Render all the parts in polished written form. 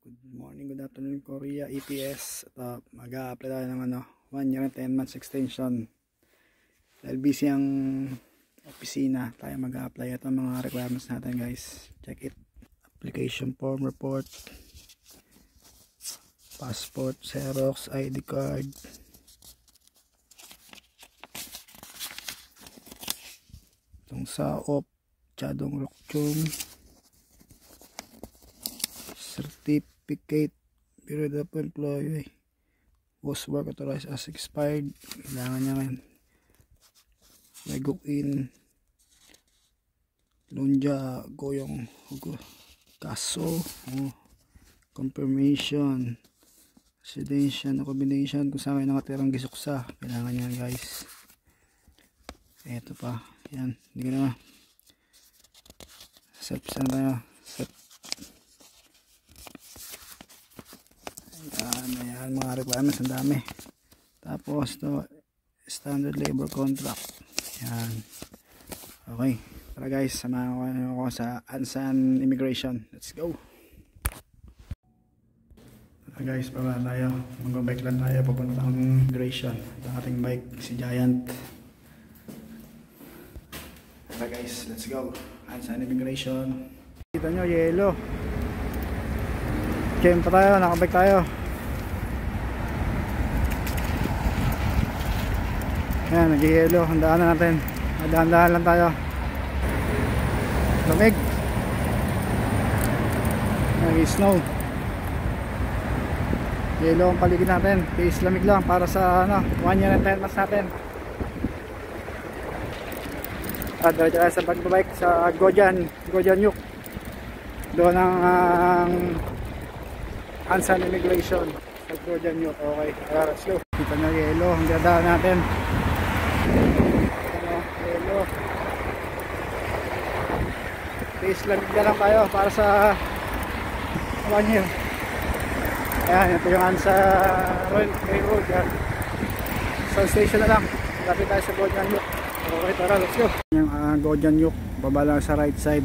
Good morning, good afternoon Korea, EPS. Mag-a-apply tayo ng 1 year and 10 months extension. Dahil busy ang opisina, tayo mag-a-apply. Ito ang mga requirements natin guys. Check it. Application form, report, passport, Xerox, ID card, itong saop, tsadong rokchung, certificate, period of employee, was work authorized as expired, kailangan niya ngayon. May in lunja goyong kaso, confirmation, residential combination kung saan may nakatirang gisuksa, kailangan niya guys. Eto pa, yan, hindi ko na set na tayo. Ayan, mga requirements ang dami. Tapos to standard labor contract. Yan. Okay. Tara guys, samahan ko sa Ansan Immigration. Let's go. Tara guys, pababa tayo. Mag-bike lang tayo papuntang immigration. Ito ang ating bike, si Giant. Tara guys, let's go. Ansan Immigration. Kita nyo, yellow. Game pa tayo, nakabike tayo. Ayan, nag-yelo, handaan na natin. Dahan-dahan lang tayo. Lamig. Nag-snow. Yelo ang paligid natin. Case lamig lang para sa 1 year and 10 months natin. Diretso tayo sa pagbabike sa Gojan Yuk. Doon ang Ansan Immigration sa Gojan Yuk. Okay, let's go. Kita na yelo, ang dadaan natin. Yelo. Base lamig na lang tayo para sa 1 year. Ayan, ito yung Ansan Railroad. Sun station na lang. Lapit tayo sa Gojan Yuk. Okay, tara, let's go. Yung Gojan Yuk, baba lang sa right side.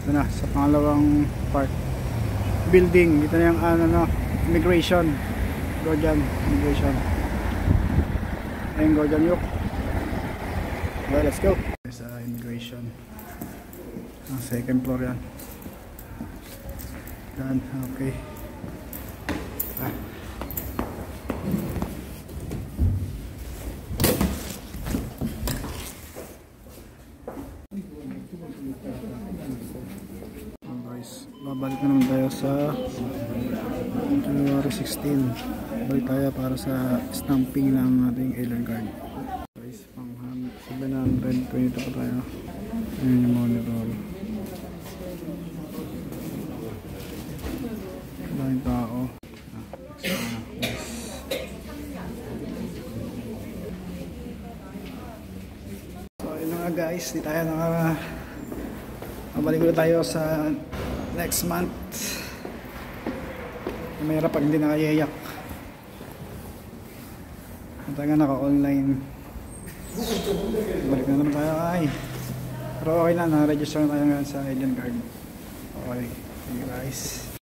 Ito na, sa pangalawang part. Building, dito na yung immigration. Gojan Immigration. Ayun, Gojan Yuk. Okay, let's go. Sa immigration. Ang second floor yan. Done, okay. Guys, babalik na naman tayo sa January 16. Balik tayo para sa stamping ng ating alien card. Guys, pang 720 pa tayo. Ayun yung monitor. Daming tao. So ayun na nga guys, di tayo mabalik ulit tayo sa next month. Mayroon pag hindi nakayayak. At nga naka-online. Balik na naman tayo ay. Pero okay na, na-register na tayo ngayon sa alien card. Okay, thank you guys.